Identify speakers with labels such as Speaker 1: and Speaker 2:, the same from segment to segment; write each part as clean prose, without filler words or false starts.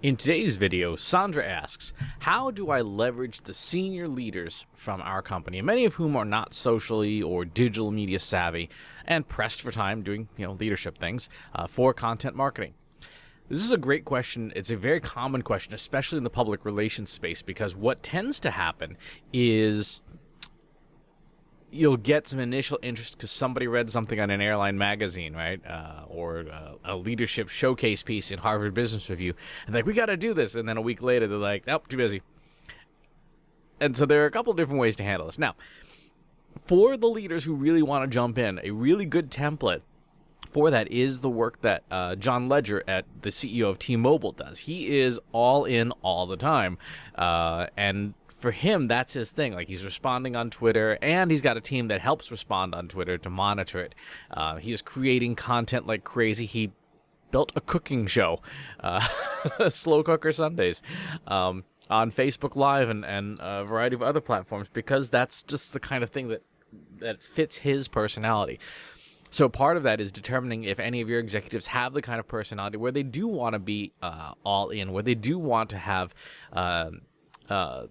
Speaker 1: In today's video, Sandra asks, how do I leverage the senior leaders from our company, many of whom are not socially or digital media savvy and pressed for time doing leadership things for content marketing? This is a great question. It's a very common question, especially in the public relations space, because what tends to happen is you'll get some initial interest because somebody read something on an airline magazine, right? Or a leadership showcase piece in Harvard Business Review. And like, we got to do this. And then a week later, they're like, oh, too busy. And so there are a couple of different ways to handle this. Now, for the leaders who really want to jump in, a really good template for that is the work that John Legere, the CEO of T-Mobile, does. He is all in all the time. And for him, that's his thing. Like, he's responding on Twitter, and he's got a team that helps respond on Twitter to monitor it. He is creating content like crazy. He built a cooking show, Slow Cooker Sundays, on Facebook Live and a variety of other platforms, because that's just the kind of thing that fits his personality. So part of that is determining if any of your executives have the kind of personality where they do want to be all in, where they do want to have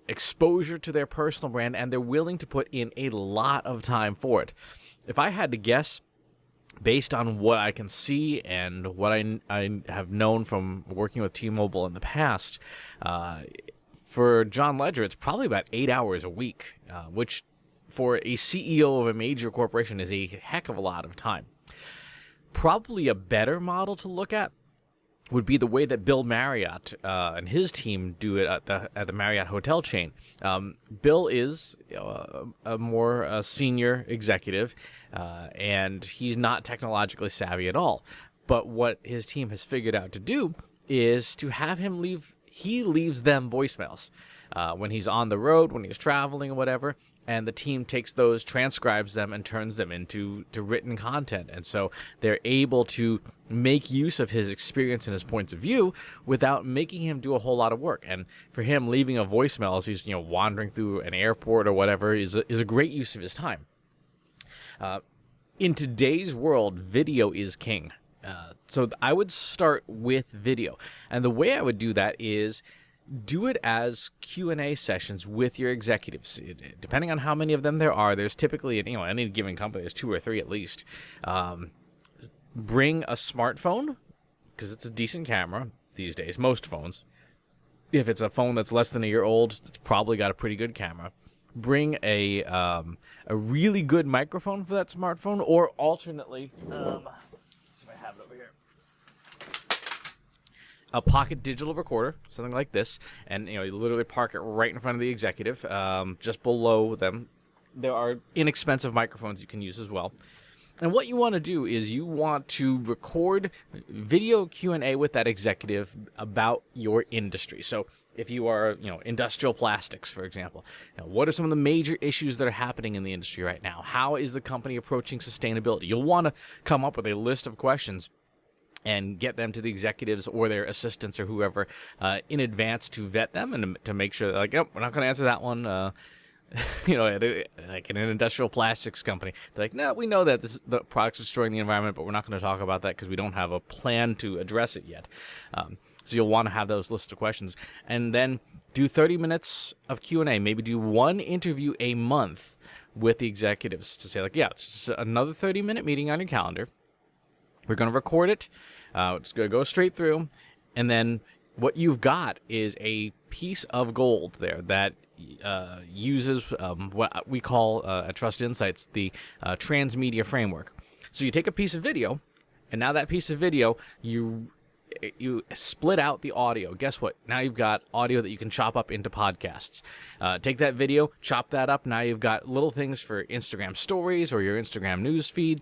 Speaker 1: exposure to their personal brand, and they're willing to put in a lot of time for it. If I had to guess, based on what I can see and what I have known from working with T-Mobile in the past, for John Legere, it's probably about 8 hours a week, which for a CEO of a major corporation is a heck of a lot of time. Probably a better model to look at would be the way that Bill Marriott and his team do it at the Marriott hotel chain. Bill is a more senior executive, and he's not technologically savvy at all. But what his team has figured out to do is to have him leaves them voicemails when he's on the road, when he's traveling or whatever. And the team takes those, transcribes them, and turns them into written content. And so they're able to make use of his experience and his points of view without making him do a whole lot of work. And for him, leaving a voicemail as he's wandering through an airport or whatever is a great use of his time. In today's world, video is king. So I would start with video. And the way I would do that is do it as Q&A sessions with your executives. Depending on how many of them there are, there's typically, any given company, there's 2 or 3 at least. Bring a smartphone, because it's a decent camera these days, most phones. If it's a phone that's less than a year old, it's probably got a pretty good camera. Bring a really good microphone for that smartphone, or alternately, let's see if I have it over here, a pocket digital recorder, something like this, and you literally park it right in front of the executive, just below them. There are inexpensive microphones you can use as well. And what you want to do is you want to record video Q&A with that executive about your industry. So if you are, industrial plastics, for example, what are some of the major issues that are happening in the industry right now? How is the company approaching sustainability? You'll want to come up with a list of questions and get them to the executives or their assistants or whoever in advance to vet them and to make sure that, like, we're not going to answer that one. Like in an industrial plastics company, they're like, no, we know that the product's destroying the environment, but we're not going to talk about that because we don't have a plan to address it yet. So you'll want to have those lists of questions, and then do 30 minutes of Q&A. Maybe do 1 interview a month with the executives to say, like, yeah, it's another 30-minute meeting on your calendar. We're going to record it. It's going to go straight through. And then what you've got is a piece of gold there that uses what we call at Trust Insights the Transmedia framework. So you take a piece of video, and now that piece of video, you split out the audio. Guess what? Now you've got audio that you can chop up into podcasts. Take that video, chop that up. Now you've got little things for Instagram stories or your Instagram news feed.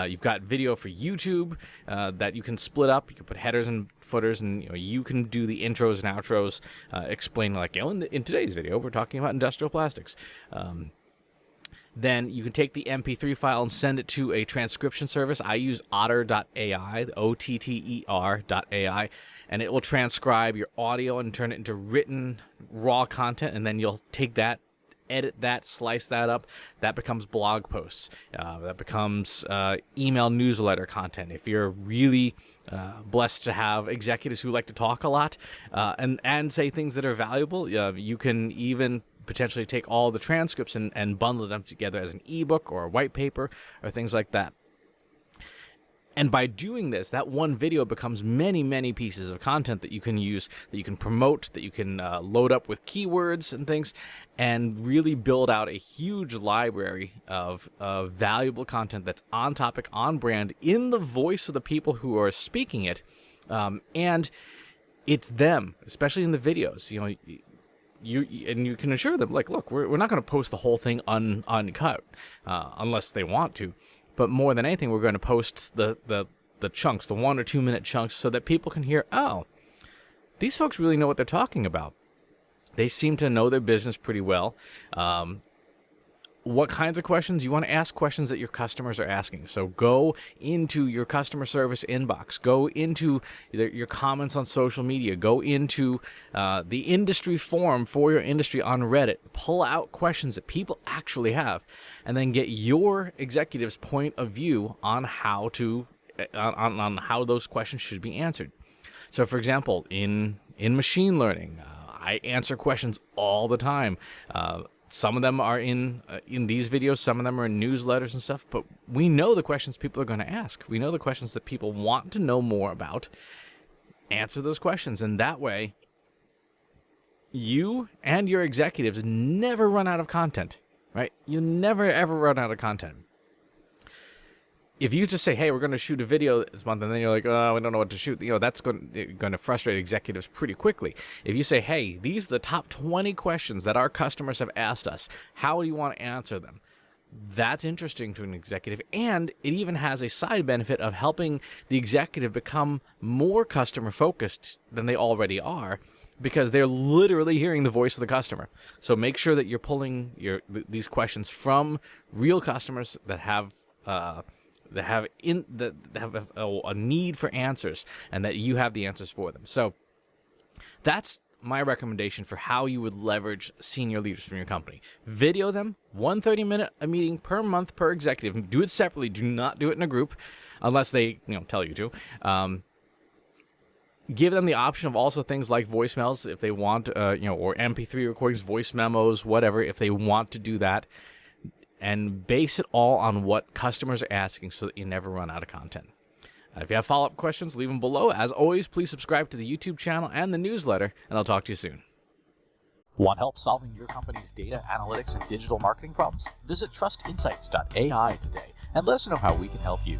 Speaker 1: You've got video for YouTube that you can split up. You can put headers and footers, and you can do the intros and outros, explain, like, in today's video, we're talking about industrial plastics. Then you can take the MP3 file and send it to a transcription service. I use otter.ai, OTTER.ai, and it will transcribe your audio and turn it into written, raw content, and then you'll take that edit that, slice that up, that becomes blog posts. That becomes email newsletter content. If you're really blessed to have executives who like to talk a lot and say things that are valuable, you can even potentially take all the transcripts and bundle them together as an ebook or a white paper or things like that. And by doing this, that one video becomes many, many pieces of content that you can use, that you can promote, that you can load up with keywords and things, and really build out a huge library of valuable content that's on topic, on brand, in the voice of the people who are speaking it. And it's them, especially in the videos. You can assure them, like, look, we're not going to post the whole thing uncut unless they want to. But more than anything, we're going to post the chunks, the 1 or 2 minute chunks, so that people can hear, oh, these folks really know what they're talking about. They seem to know their business pretty well. What kinds of questions? You want to ask questions that your customers are asking. So go into your customer service inbox. Go into your comments on social media. Go into the industry forum for your industry on Reddit. Pull out questions that people actually have, and then get your executive's point of view on how to on how those questions should be answered. So, for example, in machine learning, I answer questions all the time. Some of them are in these videos, some of them are in newsletters and stuff, but we know the questions people are going to ask. We know the questions that people want to know more about. Answer those questions, and that way, you and your executives never run out of content, right? You never, ever run out of content. If you just say, hey, we're going to shoot a video this month, and then you're like, oh, we don't know what to shoot, that's going to frustrate executives pretty quickly. If you say, hey, these are the top 20 questions that our customers have asked us, how do you want to answer them? That's interesting to an executive, and it even has a side benefit of helping the executive become more customer-focused than they already are, because they're literally hearing the voice of the customer. So make sure that you're pulling these questions from real customers that have a need for answers, and that you have the answers for them. So that's my recommendation for how you would leverage senior leaders from your company. Video them, 1 30-minute meeting per month per executive. Do it separately. Do not do it in a group unless they tell you to. Give them the option of also things like voicemails if they want, or MP3 recordings, voice memos, whatever, if they want to do that. And base it all on what customers are asking so that you never run out of content. If you have follow-up questions, leave them below. As always, please subscribe to the YouTube channel and the newsletter, and I'll talk to you soon.
Speaker 2: Want help solving your company's data, analytics, and digital marketing problems? Visit trustinsights.ai today and let us know how we can help you.